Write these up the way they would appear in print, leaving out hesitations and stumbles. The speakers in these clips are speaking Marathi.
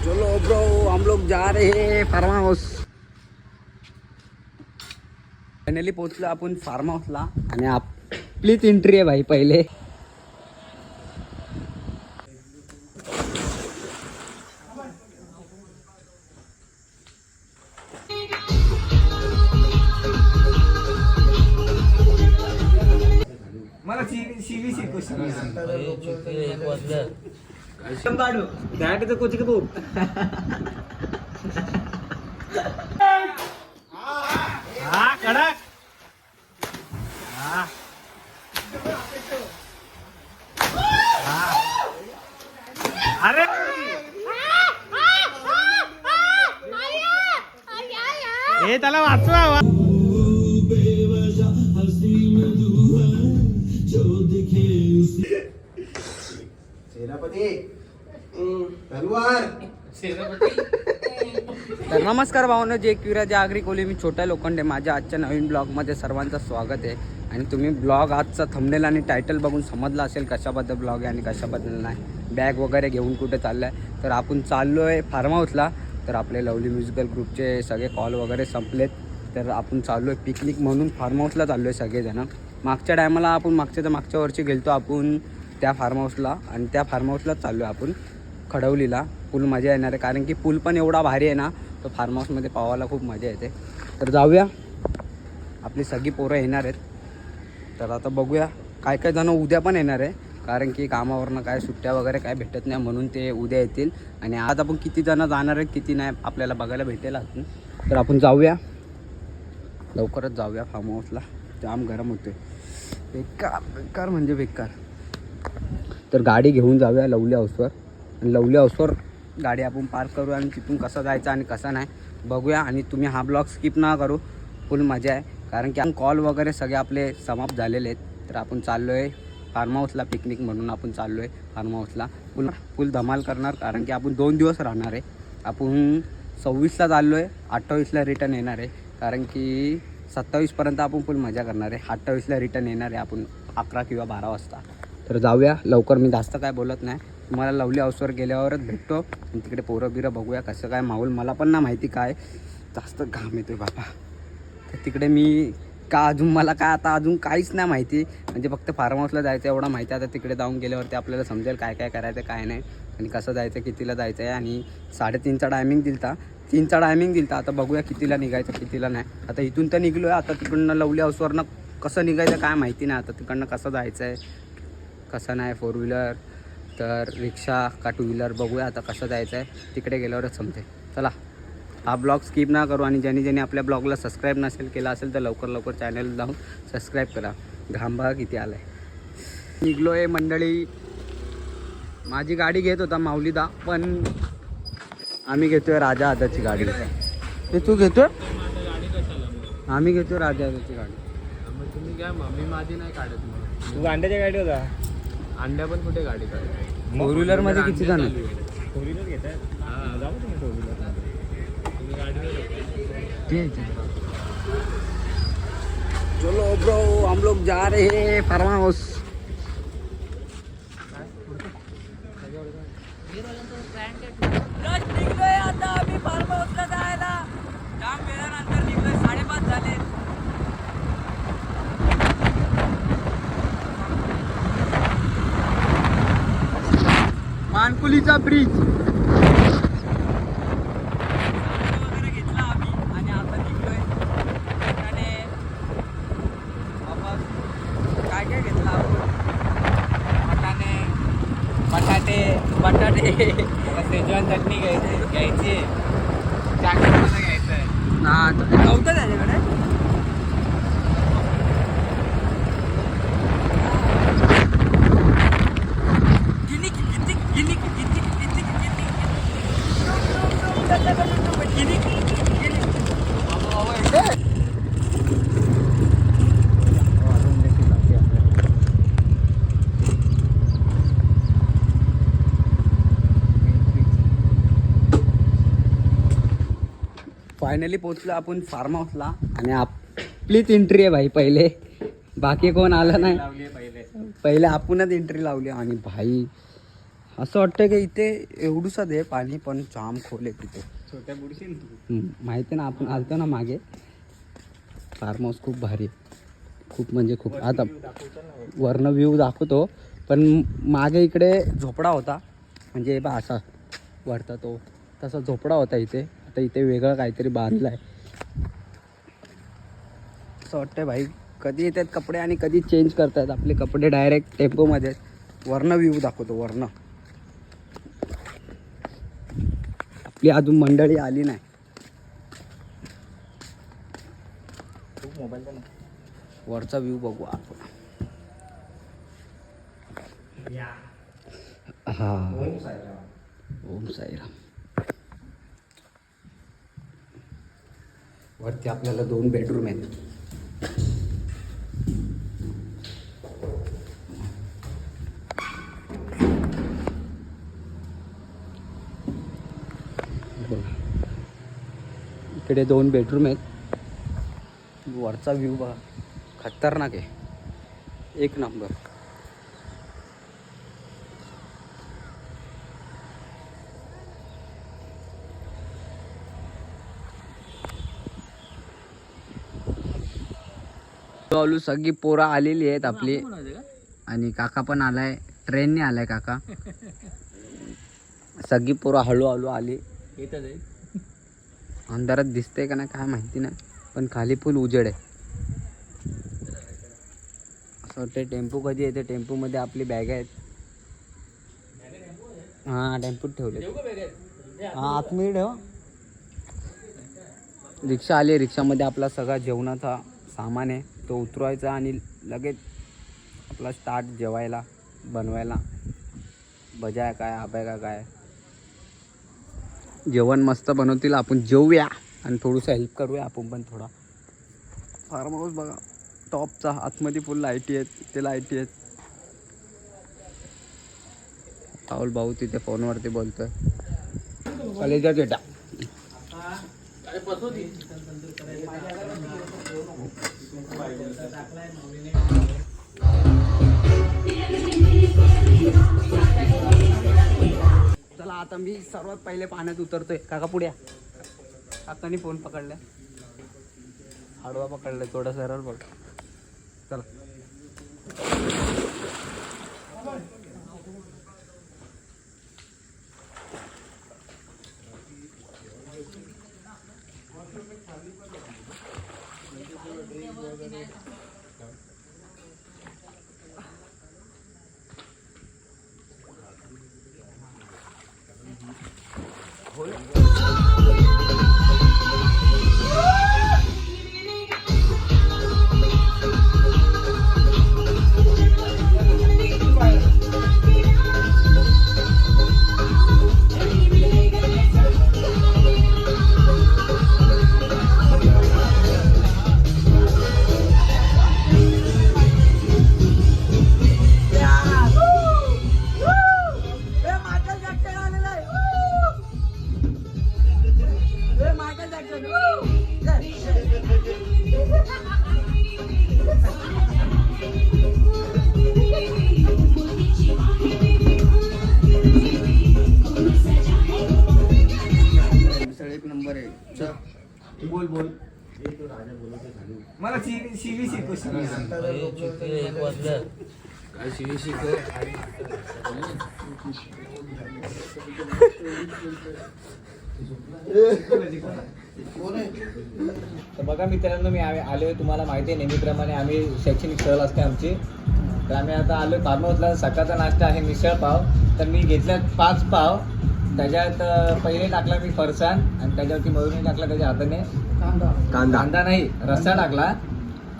चलो ब्रो हम लोग जा रहे हैं फार्म हाऊस. फायनली पोहोचलो आपण फार्म हाऊसला आणि आपलीच एंट्री आहे भाई पहिले. मला सीवी शिकू दॅट कोचिंग तू हा कडक हा अरे हे त्याला वाचवा. तर नमस्कार भावना, जे क्युराज आगरी कोली मी छोट्या लोखंडे. माझ्या आजच्या नवीन ब्लॉगमध्ये सर्वांचं स्वागत आहे. आणि तुम्ही ब्लॉग आजचा थंबनेल आणि टायटल बघून समजला असेल कशाबद्दल ब्लॉग आहे आणि कशाबद्दल नाही. बॅग वगैरे घेऊन कुठे चाललं आहे तर आपण चाललो आहे फार्म हाऊसला. तर आपले लवली म्युझिकल ग्रुपचे सगळे कॉल वगैरे संपलेत तर आपण चाललो आहे पिकनिक म्हणून फार्म हाऊसला चाललो आहे सगळेजणं. मागच्या टायमाला आपण मागच्या वर्षी गेलतो आपण त्या फार्म हाऊसला आणि त्या फार्म हाऊसलाच चाललो आहे आपण खडवलीला. फुल मजा येणार आहे कारण की पूल पण एवढा भारी आहे ना, तो फार्म हाऊसमध्ये पावायला खूप मजा येते. तर जाऊया, आपली सगळी पोरं येणार आहेत. तर आता बघूया, काय काय जणं उद्या पण येणार आहे कारण की कामावरनं काय सुट्ट्या वगैरे काय भेटत नाही म्हणून ते उद्या येतील. आणि आज आपण किती जणं जाणार आहेत किती नाही आपल्याला बघायला भेटेल अजून. तर आपण जाऊया, लवकरच जाऊया फार्म हाऊसला. जाम गरम होते, बेकार म्हणजे बेकार. तर गाडी घेऊन जाऊया लवली हाऊसवर आणि लवली हाऊसवर गाडी आपण पार्क करू आणि तिथून कसं जायचं आणि कसं नाही बघूया. आणि तुम्ही हा ब्लॉग स्किप ना करू, फुल मजा आहे कारण की कॉल वगैरे सगळे आपले समाप्त झालेले आहेत. तर आपण चाललो आहे फार्म हाऊसला पिकनिक म्हणून. आपण चाललो आहे फार्म हाऊसला, फुल धमाल करणार कारण की आपण 2 दिवस राहणार आहे. आपण 26ला चाललो आहे, 28ला रिटर्न येणार आहे कारण की 27पर्यंत आपण फुल मजा करणार आहे. 28ला रिटर्न येणार आहे आपण 11 किंवा 12 वाजता. तर जाऊया लवकर, मी जास्त काय बोलत नाही. तुम्हाला लवली हाऊसवर गेल्यावरच भेटतो आणि तिकडे पोरं बिरं बघूया कसं काय माहोल. मला पण ना माहिती काय, जास्त घाम येतो आहे बाबा. तर तिकडे मी मला काय आता अजून काहीच नाही माहिती, म्हणजे फक्त फार्म हाऊसला जायचं एवढं माहिती आहे. आता तिकडे जाऊन गेल्यावरती आपल्याला समजेल काय काय करायचं काय नाही आणि कसं जायचं, कितीला जायचं आहे. आणि 3:30चा टायमिंग दिलता, 3चा टायमिंग दिलता. आता बघूया कितीला निघायचं कितीला नाही. आता इथून तर निघलो आहे, आता तिकडनं लवली हाऊसवरनं कसं निघायचं काय माहिती नाही. आता तिकडनं कसं जायचं आहे कसं नाही, 4 व्हीलर तर रिक्षा का 2 व्हीलर बघूया आता कसं जायचं आहे. तिकडे गेल्यावरच समजेल. चला, हा ब्लॉग स्किप ना करू. आणि ज्यांनी आपल्या ब्लॉगला सबस्क्राईब नसेल केला असेल तर लवकर चॅनल जाऊन सबस्क्राईब करा. घाम बघा किती आला आहे. निघलो आहे मंडळी. माझी गाडी घेत होता माऊलीदा, पण आम्ही घेतोय राजा आदाची गाडी. ते तू घेतोय, आम्ही घेतोय राजा आदाची गाडी. तुम्ही काय मी माझी नाही काढत. तू अंड्याच्या गाडी होता, अंड्या पण कुठे गाडी काढत. 4 व्हीलरमध्ये किती जण आहे? 4 व्हीलर घेताय, जाऊ तुम्ही 4 व्हीलर. तुम्ही गाडी चलो ब्रो हम लोग जा रहे हैं फार्म हाऊस. निघलोय आता आम्ही फार्म हाऊसला जायला. जाम वेळानंतर निघलोय, 5:30 झाले. मानकुलीचा ब्रिज वगैरे घेतला आम्ही आणि आता निघलोय. आणि वापस काय काय घेतलं आपण, बटाटे शेजवान चटणी घ्यायची चांगलं घ्यायचं आहे ना. नव्हतं त्याच्याकडे. फायनली पोहोचलो आपण फार्म हाऊसला आणि आपलीच एंट्री आहे भाई पहिले. बाकी कोण आलं नाही, पहिले आपणच एंट्री लावली. आणि भाई असं वाटतं की इथे एवढूसाच आहे पाणी, पण जाम खोल आहे तिथे. छोट्या बुडशील तू. माहिती ना, आपण आलतो ना मागे. फार्म हाऊस खूप भारी आहे. खूप म्हणजे खूप. आता वरनं व्ह्यू दाखवतो, पण मागे इकडे झोपडा होता, म्हणजे बा असा वरता तो तसा झोपडा होता इथे. आता इथे वेगळं काहीतरी बांधलं आहे. असं वाटतंय भाई कधी येतात कपडे आणि कधी चेंज करतात आपले कपडे डायरेक्ट टेम्पोमध्ये. वरनं व्ह्यू दाखवतो वरनं. आपली अजून मंडळी आली नाही. मोबाईल वरचा व्ह्यू बघू आपण. हा ओम साईराम. वरती आपल्याला 2 बेडरूम आहेत. इकडे 2 बेडरूम आहेत. वरचा व्ह्यू बघा, खतरनाक आहे, एक नंबर. चालू सगळी पोरं आलेली आहेत आपली, आणि काका पण आलाय, ट्रेनने आलाय काका. सगळी पोरं हळूहळू आली. अंधारात दिसते का नाही काय माहिती नाही, पण खाली फुल उजेड आहे. असं वाटतं टेम्पो कधी येते. टेम्पोमध्ये आपली बॅग आहेत. हां टेम्पोत ठेवले. हां आतमध्ये ठेव. रिक्षा आली. रिक्षामध्ये आपला सगळा जेवणाचा सामान आहे, तो उतरवायचा आणि लगेच आपला स्टार्ट जेवायला बनवायला. भज्या काय आब्या का काय जेवण मस्त बनवतील. आपण जेवूया आणि थोडंसं हेल्प करूया आपण पण थोडा. फार्म हाऊस बघा टॉपचा, आतमध्ये फुल लाईटी आहेत, ते लाईटी आहेत. राहुल भाऊ तिथे फोनवरती बोलतोय. कलेजा डेटा चला आता मी सर्वात पहिले पाण्यात उतरतोय. काका पुढे. काकानी फोन पकडलाय, आडवा पकडलाय, थोडा सरळ बघ. चला बोल बोल. मला शिवी शिकव. काय शिवी शिकव. तर बघा मित्रांनो, मी आलोय, तुम्हाला माहिती आहे नेहमीप्रमाणे आम्ही शैक्षणिक सहल असते आमची. तर आम्ही आता आलोय फार्म हाऊसला. सकाळचा नाश्ता आहे मिसळ पाव. तर मी घेतल्यात 5 पाव. त्याच्यात पहिले टाकला मी फरसाण, आणि त्याच्यावरती मयुरीने टाकला त्याच्या हाताने कांदा नाही रस्सा टाकला,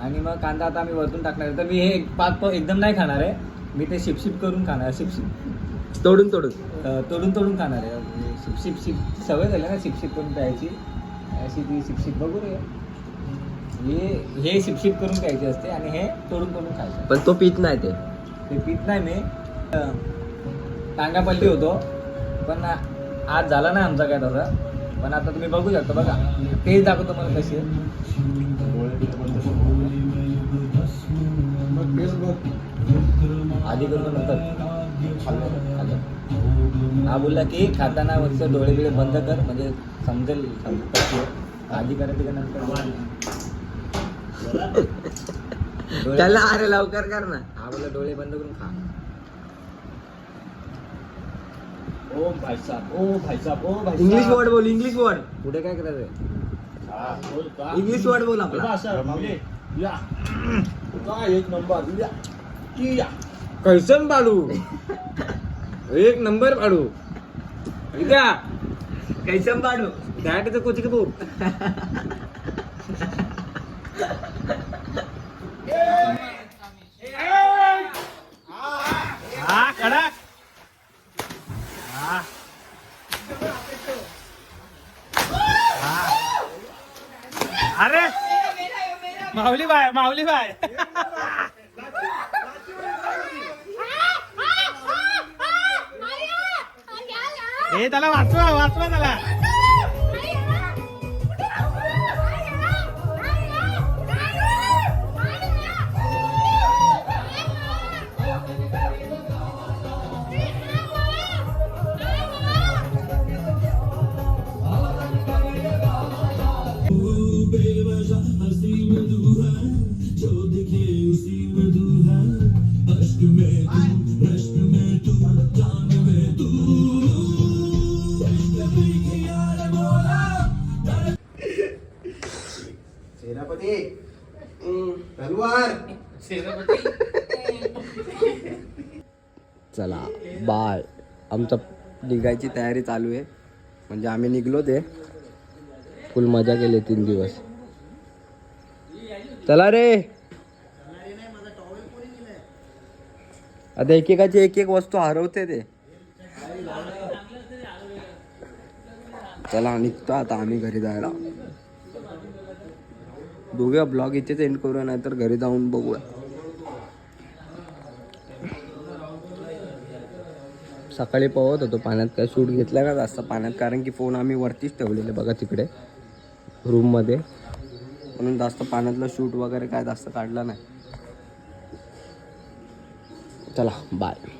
आणि मग कांदा आता आम्ही वरतून टाकणार. तर मी हे 5 पाव एकदम नाही खाणार आहे, मी ते शिपशिप करून खाणार. शिपशिप तोडून खाणार आहे. शिपशिप सवय झाली ना शिपशिप करून प्यायची. अशी ती शिपशिप बघू रे. हे शिपशिप करून प्यायची असते, आणि हे तोडून खायचं. पण तो पीत नाही. ते पीत नाही मी. टांगापल्ली होतो, पण आज झाला नाही आमचा काय तसा. पण आता तुम्ही बघू शकता बघा, तेच दाखवतो मला कशी आहे. आधी करतो नंतर खाल्लं. हा बोलला की खाताना फक्त डोळे बिळे बंद कर म्हणजे समजेल आधी करायची का नंतर डोळे- त्याला अरे लवकर कर ना. हा बोलला डोळे बंद करून खा. ओम भाई साहब, ओ भाई साहब, ओ भाई इंग्लिश वर्ड बोल, इंग्लिश वर्ड. पुढे काय करायचंय? इंग्लिश वर्ड बोल आपला. या काय एक नंबर या की या कैसन बाळू एक नंबर बाळू इका कैसम पाडू. त्यासाठी कोची की बोल. हा कडक अरे माऊली बाय माऊली बाय हे त्याला वाचवा वाचवा त्याला सेनापती तलवार. चला बाय. आमचं निघायची तयारी चालू आहे. म्हणजे आम्ही निघलो ते फुल मजा केली 3 दिवस. चला रे. आता एकेकाची एक एक वस्तू हरवते ते. चला निघतो आता आम्ही घरी जायला. बघूया ब्लॉग इथेच एंड करूया, नाहीतर घरी जाऊन बघूया. सकाळी पोहत होतो पाण्यात, काय शूट घेतला ना जास्त पाण्यात, कारण की फोन आम्ही वरतीच ठेवलेले बघा तिकडे रूममध्ये, म्हणून जास्त पाण्यातलं शूट वगैरे काय जास्त काढला नाही. चला बाय.